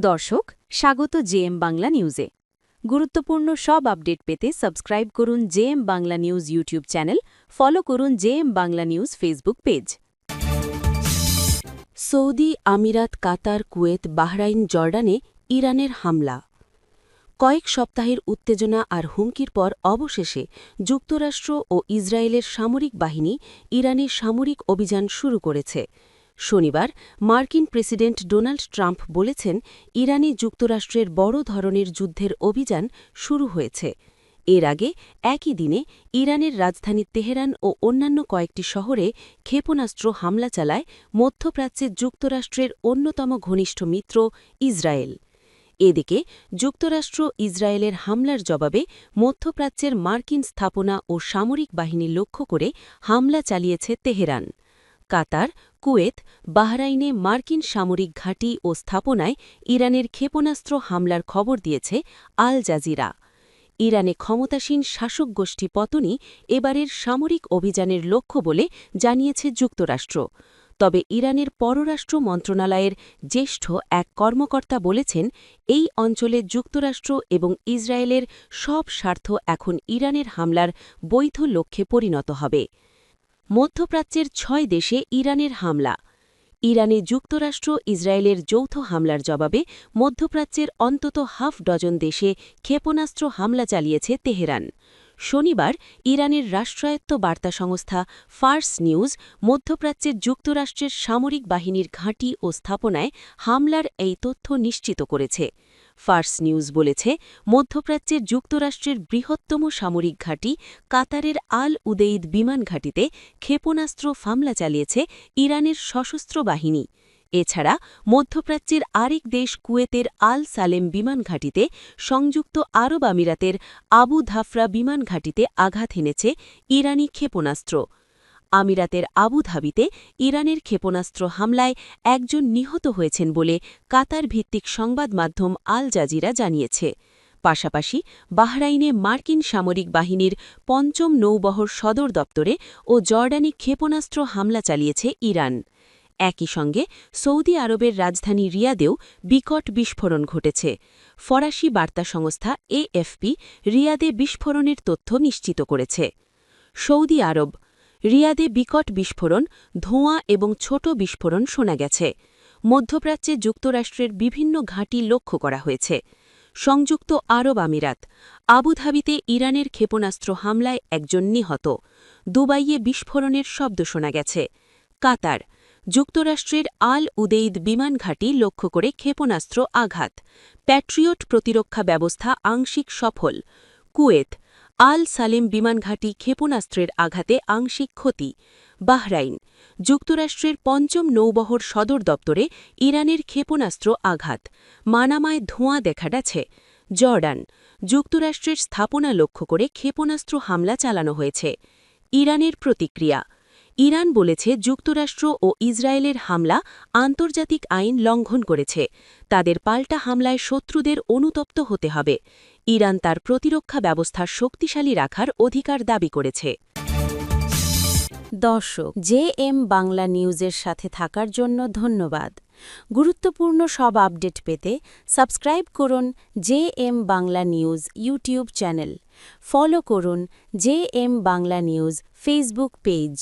দর্শক, স্বাগত জেএম বাংলা নিউজে। গুরুত্বপূর্ণ সব আপডেট পেতে সাবস্ক্রাইব করুন JM Bangla news YouTube channel, follow করুন JM Bangla news Facebook page. Saudi আমিরাত, কাতার, কুয়েত, বাহরাইন, জর্ডানে ইরানের হামলা। কয়েক সপ্তাহের উত্তেজনা আর হুমকির পর অবশেষে যুক্তরাষ্ট্র ও ইসরায়েলের সামরিক বাহিনী ইরানে সামরিক অভিযান শুরু করেছে। শনিবার মার্কিন প্রেসিডেন্ট ডোনাল্ড ট্রাম্প বলেছেন, ইরানে যুক্তরাষ্ট্রের বড় ধরনের যুদ্ধের অভিযান শুরু হয়েছে। এর আগে একই দিনে ইরানের রাজধানী তেহরান ও অন্যান্য কয়েকটি শহরে ক্ষেপণাস্ত্র হামলা চালায় মধ্যপ্রাচ্যের যুক্তরাষ্ট্রের অন্যতম ঘনিষ্ঠ মিত্র ইসরায়েল। এদিকে যুক্তরাষ্ট্র ইসরায়েলের হামলার জবাবে মধ্যপ্রাচ্যের মার্কিন স্থাপনা ও সামরিক বাহিনী লক্ষ্য করে হামলা চালিয়েছে তেহরান। কাতার, কুয়েত, বাহরাইনে মার্কিন সামরিক ঘাঁটি ও স্থাপনায় ইরানের ক্ষেপণাস্ত্র হামলার খবর দিয়েছে আল জাজিরা। ইরানে ক্ষমতাসীন শাসক গোষ্ঠী পতনই এবারের সামরিক অভিযানের লক্ষ্য বলে জানিয়েছে যুক্তরাষ্ট্র। তবে ইরানের পররাষ্ট্র মন্ত্রণালয়ের জ্যেষ্ঠ এক কর্মকর্তা বলেছেন, এই অঞ্চলে যুক্তরাষ্ট্র এবং ইসরায়েলের সব স্বার্থ এখন ইরানের হামলার বৈধ লক্ষ্যে পরিণত হবে। মধ্যপ্রাচ্যের ৬ দেশে ইরানের হামলা। ইরানে যুক্তরাষ্ট্র ইসরায়েলের যৌথ হামলার জবাবে মধ্যপ্রাচ্যের অন্তত হাফ ডজন দেশে ক্ষেপণাস্ত্র হামলা চালিয়েছে তেহরান। শনিবার ইরানের রাষ্ট্রায়ত্ত বার্তা সংস্থা ফার্স নিউজ মধ্যপ্রাচ্যের যুক্তরাষ্ট্রের সামরিক বাহিনীর ঘাঁটি ও স্থাপনায় হামলার এই তথ্য নিশ্চিত করেছে। ফার্স নিউজ বলেছে, মধ্যপ্রাচ্যের যুক্তরাষ্ট্রের বৃহত্তম সামরিক ঘাঁটি কাতারের আল উদেইদ বিমান ঘাঁটিতে ক্ষেপণাস্ত্র হামলা চালিয়েছে ইরানের সশস্ত্র বাহিনী। এছাড়া মধ্যপ্রাচ্যের আরেক দেশ কুয়েতের আল সালেম বিমান ঘাঁটিতে, সংযুক্ত আরব আমিরাতের আবু ধাফরা বিমান ঘাঁটিতে আঘাত হেনেছে ইরানি ক্ষেপণাস্ত্র। আমিরাতের আবুধাবিতে ইরানের ক্ষেপণাস্ত্র হামলায় একজন নিহত হয়েছেন বলে কাতার ভিত্তিক সংবাদ মাধ্যম আল জাজিরা জানিয়েছে। পাশাপাশি বাহরাইনে মার্কিন সামরিক বাহিনীর ৫ম নৌবহর সদর দপ্তরে ও জর্ডানে ক্ষেপণাস্ত্র হামলা চালিয়েছে ইরান। একই সঙ্গে সৌদি আরবের রাজধানী রিয়াদেও বিকট বিস্ফোরণ ঘটেছে। ফরাসি বার্তা সংস্থা এএফপি রিয়াদে বিস্ফোরণের তথ্য নিশ্চিত করেছে। সৌদি আরব, রিয়াদে বিকট বিস্ফোরণ, ধোঁয়া এবং ছোট বিস্ফোরণ শোনা গেছে। মধ্যপ্রাচ্যে যুক্তরাষ্ট্রের বিভিন্ন ঘাঁটি লক্ষ্য করা হয়েছে। সংযুক্ত আরব আমিরাত, আবুধাবিতে ইরানের ক্ষেপণাস্ত্র হামলায় একজন নিহত। দুবাইয়ে বিস্ফোরণের শব্দ শোনা গেছে। কাতার, যুক্তরাষ্ট্রের আল উদেইদ বিমান ঘাঁটি লক্ষ্য করে ক্ষেপণাস্ত্র আঘাত। প্যাট্রিয়ট প্রতিরক্ষা ব্যবস্থা আংশিক সফল। কুয়েত, আল সালেম বিমান ঘাঁটি ক্ষেপণাস্ত্রের আঘাতে আংশিক ক্ষতি। বাহরাইন, যুক্তরাষ্ট্রের ৫ম নৌবহর সদর দপ্তরে ইরানের ক্ষেপণাস্ত্র আঘাত। মানামায় ধোঁয়া দেখা গেছে। জর্ডান, যুক্তরাষ্ট্রের স্থাপনা লক্ষ্য করে ক্ষেপণাস্ত্র হামলা চালানো হয়েছে। ইরানের প্রতিক্রিয়া। ইরান বলেছে, যুক্তরাষ্ট্র ও ইসরায়েলের হামলা আন্তর্জাতিক আইন লঙ্ঘন করেছে। তাদের পাল্টা হামলায় শত্রুদের অনুতপ্ত হতে হবে। ইরান তার প্রতিরক্ষা ব্যবস্থা শক্তিশালী রাখার অধিকার দাবি করেছে। দর্শক, জেএম বাংলা নিউজের সাথে থাকার জন্য ধন্যবাদ। গুরুত্বপূর্ণ সব আপডেট পেতে সাবস্ক্রাইব করুন JM Bangla news YouTube channel, follow করুন JM Bangla news Facebook page.